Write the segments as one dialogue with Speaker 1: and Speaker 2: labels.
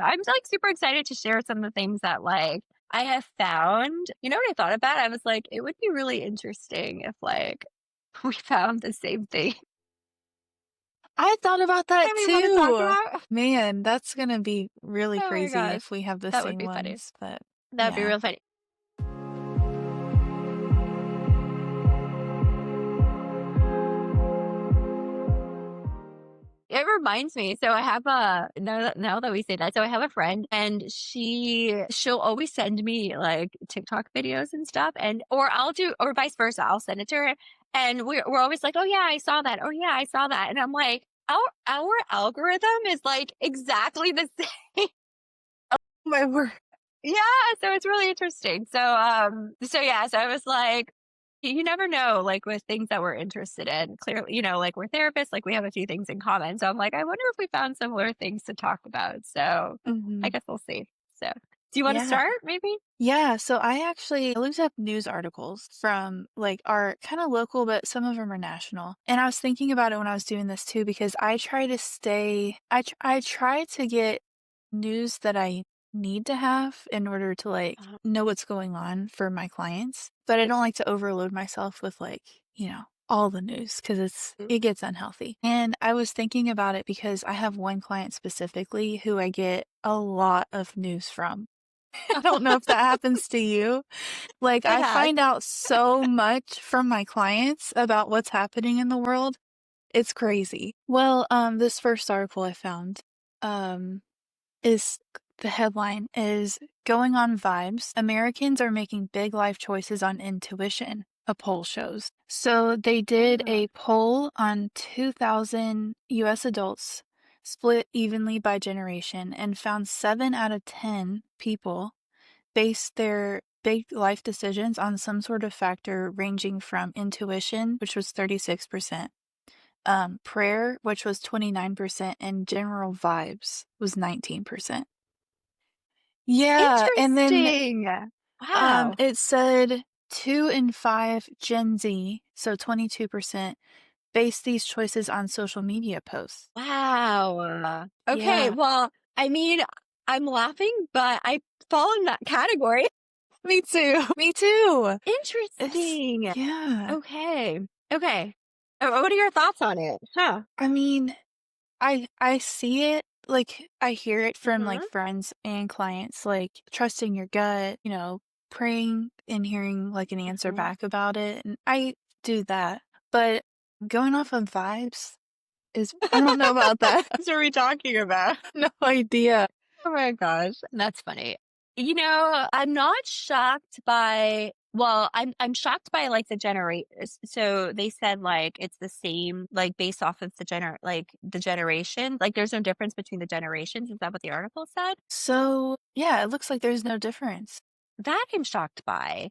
Speaker 1: I'm like super excited to share some of the things that like I have found. You know what I thought about? I was like, it would be really interesting if like we found the same thing.
Speaker 2: I thought about that
Speaker 1: And we want to talk
Speaker 2: too.
Speaker 1: about.
Speaker 2: Man, that's gonna be really
Speaker 1: Oh my
Speaker 2: crazy
Speaker 1: gosh.
Speaker 2: if we have the
Speaker 1: That would
Speaker 2: same
Speaker 1: be funny.
Speaker 2: ones, but
Speaker 1: That'd be
Speaker 2: yeah.
Speaker 1: real funny. It reminds me, so I have a now that we say that, so I have a friend and she'll always send me like TikTok videos and stuff and or vice versa, I'll send it to her and we're always like, "Oh yeah, I saw that. Oh yeah, I saw that." And I'm like, our algorithm is like exactly the same.
Speaker 2: My word.
Speaker 1: Yeah, so it's really interesting. So yeah, so I was like, you never know, like with things that we're interested in. Clearly, like we're therapists, like we have a few things in common. So I'm like, I wonder if we found similar things to talk about. So I
Speaker 2: Mhm.
Speaker 1: guess we'll see. So do you want to
Speaker 2: Yeah.
Speaker 1: start maybe?
Speaker 2: Yeah, so I looked up news articles from like our kind of local, but some of them are national. And I was thinking about it when I was doing this too, because I try to get news that I need to have in order to like
Speaker 1: Uh,
Speaker 2: know what's going on for my clients, but I don't like to overload myself with like, all the news because
Speaker 1: mm,
Speaker 2: it gets unhealthy. And I was thinking about it because I have one client specifically who I get a lot of news from. I don't know if that happens to you. Like,
Speaker 1: it
Speaker 2: I
Speaker 1: has.
Speaker 2: find out so much from my clients about what's happening in the world. It's crazy. Well, this first article I found, um, is the headline is Going on Vibes. Americans are making big life choices on intuition, a poll shows. So they did
Speaker 1: Ah,
Speaker 2: a poll on 2,000 US adults split evenly by generation and found 7 out of 10 people base their big life decisions on some sort of factor ranging from intuition, which was 36%, prayer, which was 29%, and general vibes was 19%. Yeah, and then
Speaker 1: interesting. Wow.
Speaker 2: it said 2 in 5 Gen Z, so 22%, base these choices on social media posts.
Speaker 1: Wow. Okay,
Speaker 2: Yeah,
Speaker 1: well, I mean, I'm laughing, but I fall in that category.
Speaker 2: me too. Me too. It's
Speaker 1: Interesting.
Speaker 2: yeah.
Speaker 1: Okay. Okay. What are your thoughts on it? Huh.
Speaker 2: I mean, I see it, like, I hear it from, like,
Speaker 1: Mhm.
Speaker 2: friends and clients, like, trusting your gut, praying and hearing, like, an answer
Speaker 1: Mhm.
Speaker 2: back about it, and I do that, but going off of vibes is I don't know about that.
Speaker 1: What are we talking about?
Speaker 2: No idea.
Speaker 1: Oh my gosh, that's funny. I'm not shocked by I'm shocked by like the so they said like it's the same like based off of the generation. Like there's no difference between the generations. Is that what the article said?
Speaker 2: So, yeah, it looks like there's no difference.
Speaker 1: That I'm shocked by.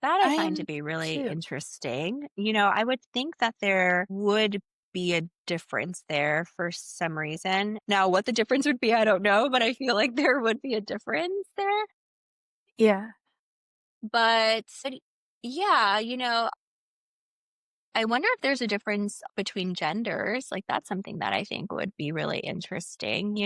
Speaker 1: That I
Speaker 2: I
Speaker 1: find to
Speaker 2: am
Speaker 1: be really
Speaker 2: too.
Speaker 1: interesting. I would think that there would be a difference there for some reason. Now, what the difference would be, I don't know, but I feel like there would be a difference there.
Speaker 2: Yeah.
Speaker 1: But yeah, I wonder if there's a difference between genders. Like that's something that I think would be really interesting.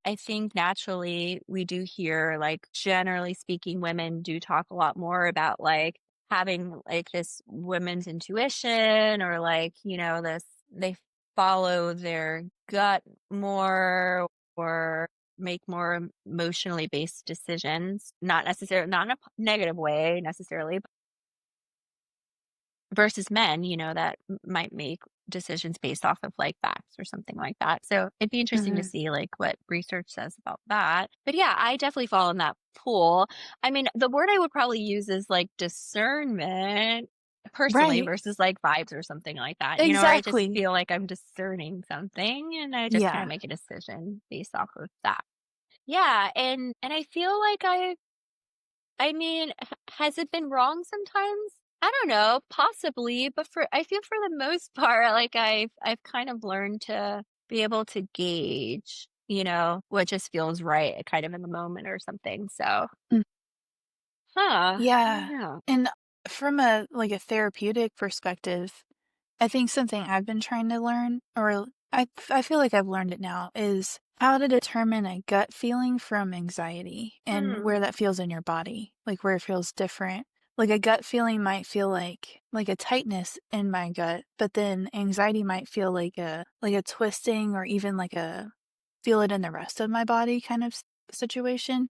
Speaker 1: I think naturally we do hear like generally speaking women do talk a lot more about like having like this women's intuition or like, this they follow their gut more or make more emotionally based decisions, not necessarily not in a negative way necessarily, versus men, that might make decisions based off of like facts or something like that. So it'd be interesting to
Speaker 2: Mhm.
Speaker 1: see like what research says about that. But yeah, I definitely fall in that pool. I mean, the word I would probably use is like discernment personally
Speaker 2: Right.
Speaker 1: versus like vibes or something like that, where I just
Speaker 2: Exactly.
Speaker 1: feel like I'm discerning something and I just kind of
Speaker 2: Yeah.
Speaker 1: make a decision based off of that. Yeah, and I feel like I mean, has it been wrong sometimes? I don't know, possibly, but I feel for the most part, like I've kind of learned to be able to gauge, what just feels right kind of in the moment or something. So, I don't
Speaker 2: Yeah.
Speaker 1: know.
Speaker 2: And from a therapeutic perspective, I think something I've been trying to learn, or I feel like I've learned it now, is How to determine a gut feeling from anxiety and
Speaker 1: Hmm.
Speaker 2: where that feels in your body, like where it feels different. Like a gut feeling might feel like a tightness in my gut, but then anxiety might feel like a twisting or even like a feel it in the rest of my body kind of situation.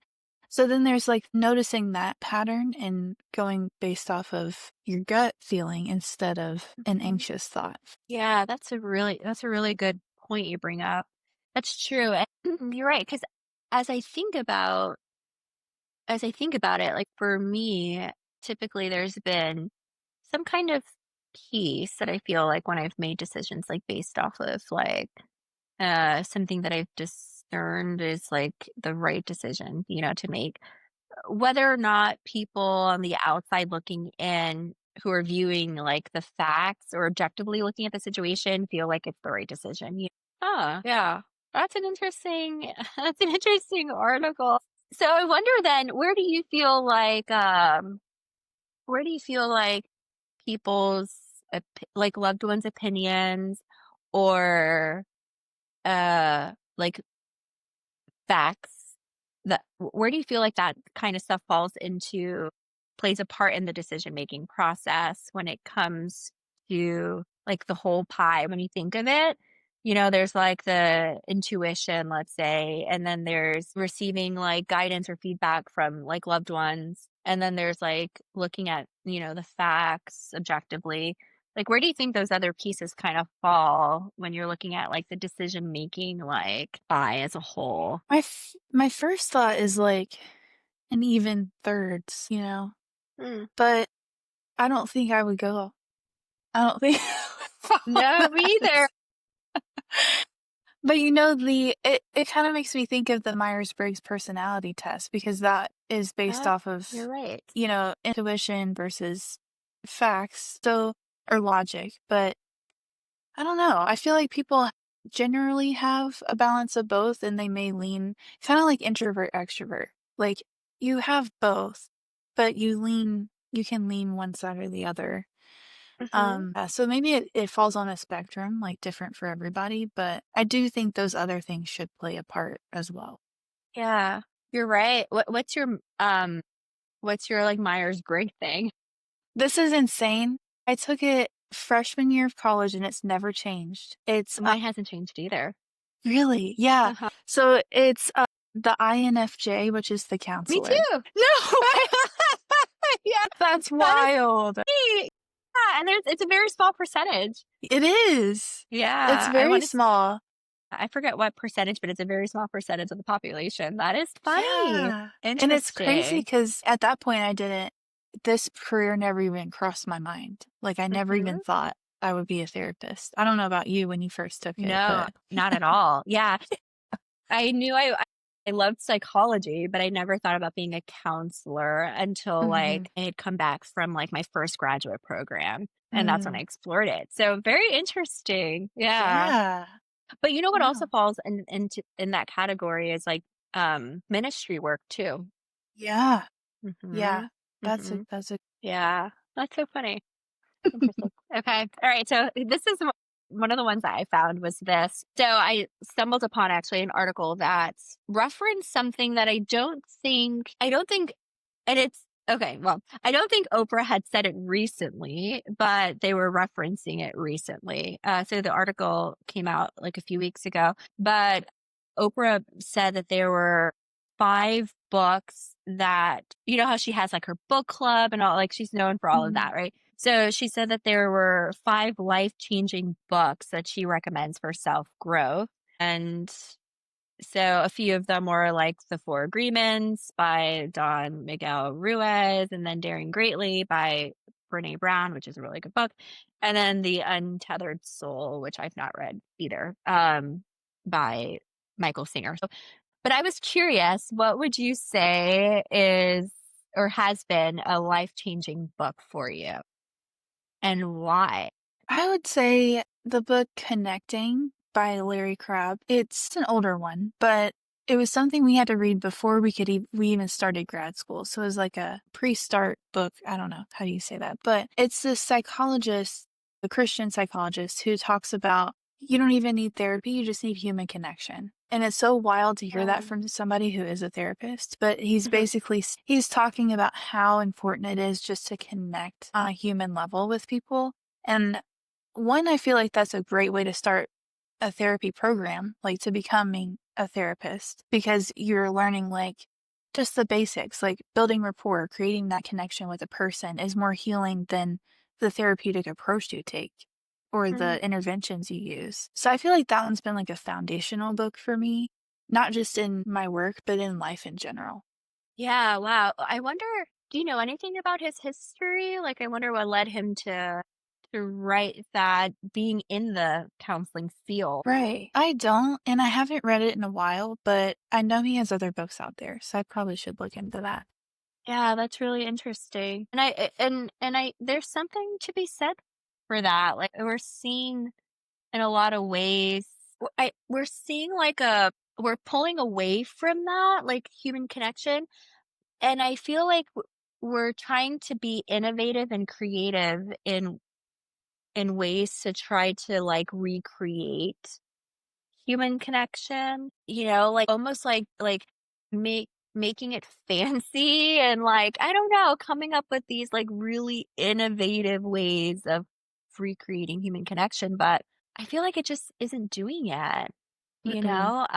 Speaker 2: So then there's like noticing that pattern and going based off of your gut feeling instead of an
Speaker 1: Mhm.
Speaker 2: anxious thought.
Speaker 1: Yeah, that's a really good point you bring up. That's true. And you're right, because as I think about as I think about it, like for me, typically there's been some kind of peace that I feel like when I've made decisions like based off of like something that I've discerned is like the right decision, to make. Whether or not people on the outside looking in who are viewing like the facts or objectively looking at the situation feel like it's the right decision. Yeah. That's an interesting that's an interesting article. So I wonder then, where do you feel like people's like loved ones' opinions or like facts that where do you feel like that kind of stuff falls into plays a part in the decision making process when it comes to like the whole pie when you think of it? There's like the intuition, let's say, and then there's receiving like guidance or feedback from like loved ones. And then there's like looking at, the facts objectively. Like, where do you think those other pieces kind of fall when you're looking at like the decision making, like pie as a whole?
Speaker 2: My first thought is like an even thirds,
Speaker 1: Mm.
Speaker 2: but I don't think I don't think I would follow
Speaker 1: No, me either.
Speaker 2: that. But it kind of makes me think of the Myers-Briggs personality test because that is based
Speaker 1: Uh,
Speaker 2: off
Speaker 1: you're
Speaker 2: of,
Speaker 1: right.
Speaker 2: intuition versus facts, so or logic. But I don't know. I feel like people generally have a balance of both and they may lean kind of like introvert extrovert. Like you have both, but you can lean one side or the other.
Speaker 1: Mhm.
Speaker 2: So maybe it falls on a spectrum, like different for everybody, but I do think those other things should play a part as well.
Speaker 1: Yeah, you're right. What's your like Myers-Briggs thing?
Speaker 2: This is insane. I took it freshman year of college and it's never changed. It's
Speaker 1: Mine hasn't changed either.
Speaker 2: really, yeah.
Speaker 1: Uh-huh.
Speaker 2: So it's the INFJ, which is the
Speaker 1: Me
Speaker 2: counselor.
Speaker 1: too.
Speaker 2: No way.
Speaker 1: Yeah,
Speaker 2: That's
Speaker 1: that is
Speaker 2: wild.
Speaker 1: me. Yeah, and it's a very small percentage.
Speaker 2: It is. It's
Speaker 1: Yeah,
Speaker 2: very small.
Speaker 1: I forget what percentage, but it's a very small percentage of the population. That is funny.
Speaker 2: Yeah. And it's crazy
Speaker 1: Interesting.
Speaker 2: because at that point this career never even crossed my mind. Like I never even
Speaker 1: Mhm.
Speaker 2: thought I would be a therapist. I don't know about you when you first took it,
Speaker 1: No,
Speaker 2: but
Speaker 1: not at all. Yeah. I knew I loved psychology, but I never thought about being a counselor until,
Speaker 2: Mhm.
Speaker 1: like, I had come back from, like, my first graduate program, and that's when I
Speaker 2: Mm.
Speaker 1: explored it. So, very interesting. Yeah.
Speaker 2: Yeah.
Speaker 1: But you know what also
Speaker 2: Wow.
Speaker 1: falls in that category is, like, ministry work too.
Speaker 2: Yeah. Yeah.
Speaker 1: Mhm. Mhm.
Speaker 2: That's a
Speaker 1: Yeah. That's so funny. Interesting. Okay. All right. So this is one of the ones that I found was this. So I stumbled upon actually an article that referenced something that I don't think, and it's okay. Well, I don't think Oprah had said it recently, but they were referencing it recently. So the article came out like a few weeks ago, but Oprah said that there were 5 books that, how she has like her book club and all, like she's known for all of
Speaker 2: mhm.
Speaker 1: that, right? So she said that there were 5 life-changing books that she recommends for self-growth. And so a few of them were like The Four Agreements by Don Miguel Ruiz, and then Daring Greatly by Brene Brown, which is a really good book. And then The Untethered Soul, which I've not read either, by Michael Singer. So, but I was curious, what would you say is or has been a life-changing book for you and why?
Speaker 2: I would say the book Connecting by Larry Crabb. It's an older one, but it was something we had to read before we even started grad school. So it was like a pre-start book. I don't know how do you say that, but it's this psychologist, the Christian psychologist who talks about you don't even need therapy, you just need human connection. And it's so wild to hear that
Speaker 1: Yeah.
Speaker 2: from somebody who is a therapist, but he's
Speaker 1: Mhm.
Speaker 2: basically he's talking about how important it is just to connect on a human level with people. And one, I feel like that's a great way to start a therapy program, like to becoming a therapist, because you're learning like just the basics, like building rapport, creating that connection with a person is more healing than the therapeutic approach you take or
Speaker 1: Mhm.
Speaker 2: the interventions you use. So I feel like that one's been like a foundational book for me, not just in my work, but in life in general.
Speaker 1: Yeah, wow. I wonder, do you know anything about his history? Like, I wonder what led him to write that, being in the counseling field.
Speaker 2: Right. I don't, and I haven't read it in a while, but I know he has other books out there, so I probably should look into that.
Speaker 1: Yeah, that's really interesting. And I there's something to be said for that. Like, we're seeing in a lot of ways, we're seeing like a we're pulling away from that, like human connection. And I feel like we're trying to be innovative and creative in ways to try to like recreate human connection, like almost like making it fancy and like, I don't know, coming up with these like really innovative ways of recreating human connection, but I feel like it just isn't doing it, you
Speaker 2: Mm-mm.
Speaker 1: know?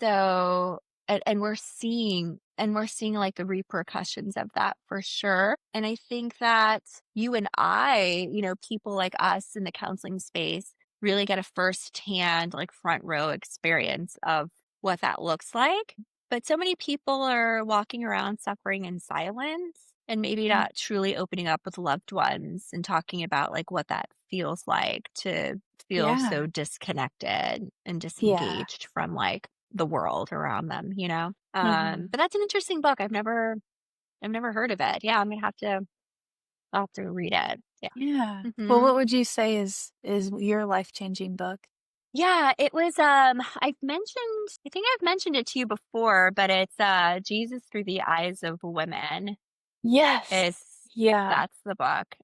Speaker 1: So, and we're seeing like the repercussions of that for sure. And I think that you and I, people like us in the counseling space really get a firsthand, like front row experience of what that looks like. But so many people are walking around suffering in silence and maybe
Speaker 2: Mm.
Speaker 1: not truly opening up with loved ones and talking about like what that feels like to feel
Speaker 2: Yeah.
Speaker 1: so disconnected and
Speaker 2: Yeah.
Speaker 1: disengaged from like the world around them.
Speaker 2: Mhm.
Speaker 1: But that's an interesting book. I've never heard of it. Yeah, I'll have to read it.
Speaker 2: Yeah.
Speaker 1: Yeah.
Speaker 2: Well,
Speaker 1: Hmm.
Speaker 2: what would you say is your life-changing book?
Speaker 1: Yeah, it was I think I've mentioned it to you before, but it's Jesus Through the Eyes of Women
Speaker 2: Yes.
Speaker 1: is
Speaker 2: Yeah.
Speaker 1: that's the book.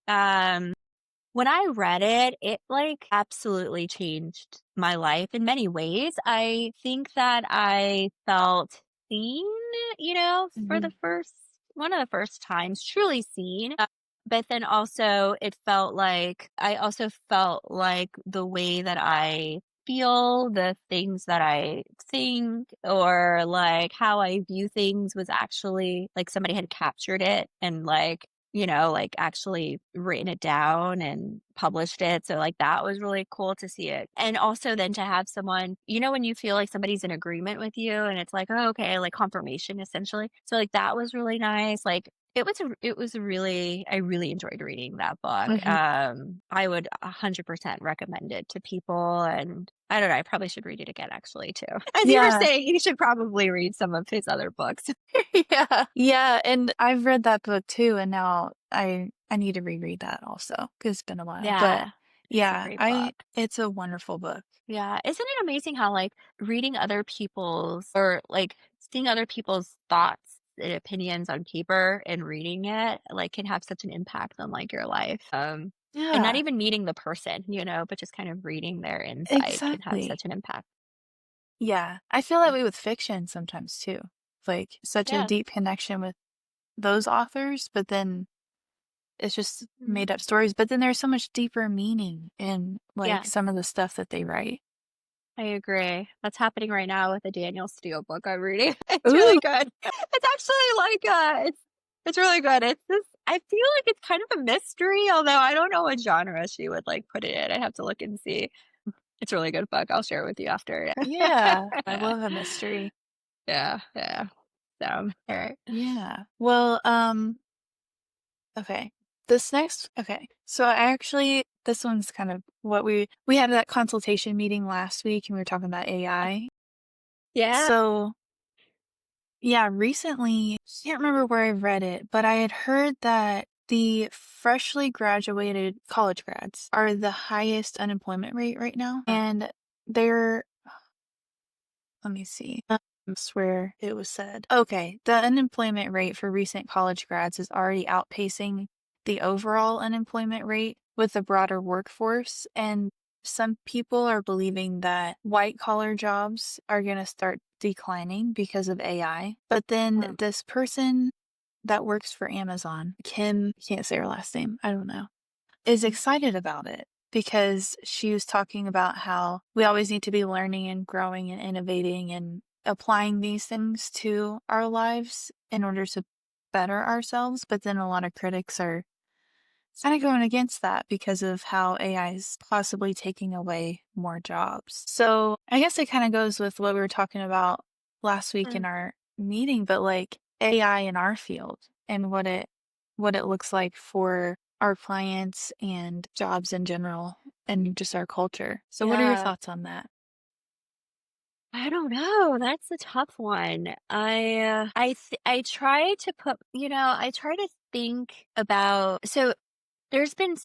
Speaker 1: When I read it, it, like, absolutely changed my life in many ways. I think that I felt seen, for the
Speaker 2: Mhm.
Speaker 1: first one of the first times, truly seen. But then also I also felt like the way that I feel, the things that I think, or, like, how I view things was actually like somebody had captured it and, like, like actually written it down and published it. So like that was really cool to see it. And also then to have someone, when you feel like somebody's in agreement with you and it's like, oh, okay, like confirmation essentially. So like that was really nice. Like I really enjoyed reading that book.
Speaker 2: Mhm.
Speaker 1: I would 100% recommend it to people, and I don't know, I probably should read it again actually too. As you were
Speaker 2: Yeah.
Speaker 1: saying, you should probably read some of his other books.
Speaker 2: Yeah. Yeah, and I've read that book too, and now I need to reread that also because 'cause it's been a while, but
Speaker 1: Yeah. It's a
Speaker 2: yeah,
Speaker 1: great
Speaker 2: I
Speaker 1: book.
Speaker 2: it's a wonderful book.
Speaker 1: Yeah, isn't it amazing how, like, reading other people's or, like, seeing other people's thoughts and opinions on paper and reading it, like, can have such an impact on, like, your life, and not
Speaker 2: Yeah,
Speaker 1: even meeting the person, but just kind of reading their insight can have
Speaker 2: exactly.
Speaker 1: such an impact.
Speaker 2: Yeah, I feel that way with fiction sometimes too. Like, such a
Speaker 1: Yeah.
Speaker 2: deep connection with those authors, but then it's just
Speaker 1: Mhm.
Speaker 2: made up stories, but then there's so much deeper meaning in, like,
Speaker 1: Yes,
Speaker 2: some of the stuff that they write.
Speaker 1: I agree. That's happening right now with the Daniel Steele book I'm reading. It's really
Speaker 2: Ooh.
Speaker 1: good. It's actually like, it's really good. I feel like it's kind of a mystery, although I don't know what genre she would, like, put it in. I have to look and see. It's a really good book. I'll share it with you after.
Speaker 2: Yeah, I
Speaker 1: Yeah.
Speaker 2: love a mystery.
Speaker 1: Yeah, yeah. So, alright.
Speaker 2: Yeah. Well, okay. So I actually this one's kind of what we had that consultation meeting last week and we were talking about AI.
Speaker 1: Yeah.
Speaker 2: So, yeah, recently, can't remember where I read it, but I had heard that the freshly graduated college grads are the highest unemployment rate right now. And they're let me see. I swear it was said. Okay, the unemployment rate for recent college grads is already outpacing the overall unemployment rate with the broader workforce. And some people are believing that white collar jobs are going to start declining because of AI. But then
Speaker 1: Mm.
Speaker 2: this person that works for Amazon, Kim, can't say her last name, I don't know, is excited about it because she was talking about how we always need to be learning and growing and innovating and applying these things to our lives in order to better ourselves. But then a lot of critics are kind of going against that because of how AI is possibly taking away more jobs. So I guess it kind of goes with what we were talking about last week in
Speaker 1: Mm.
Speaker 2: our meeting, but like AI in our field and what it looks like for our clients and jobs in general and just our culture. So what are your
Speaker 1: Yeah.
Speaker 2: thoughts on that?
Speaker 1: I don't know. That's a tough one. I try to put, I try to think about, so there's been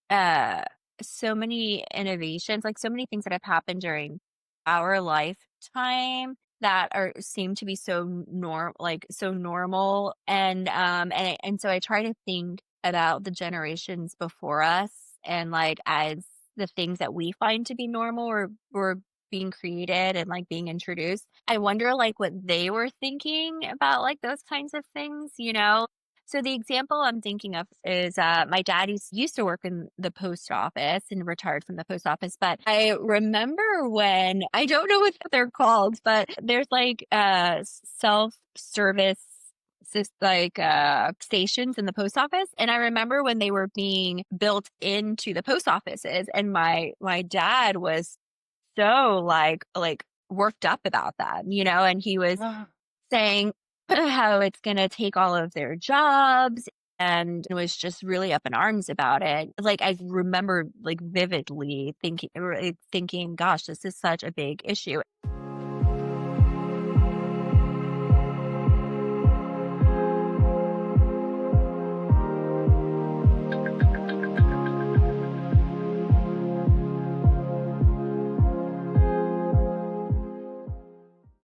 Speaker 1: uh so many innovations, like so many things that have happened during our lifetime that are seem to be so normal, and so I try to think about the generations before us, and like as the things that we find to be normal or were being created and like being introduced. I wonder like what they were thinking about like those kinds of things. So the example I'm thinking of is my dad used to work in the post office and retired from the post office. But I remember when I don't know what they're called, but there's like self service stations in the post office. And I remember when they were being built into the post offices, and my dad was so like worked up about that, and he was
Speaker 2: Ah.
Speaker 1: saying how it's gonna take all of their jobs and was just really up in arms about it. Like, I remember, like, vividly thinking, gosh, this is such a big issue.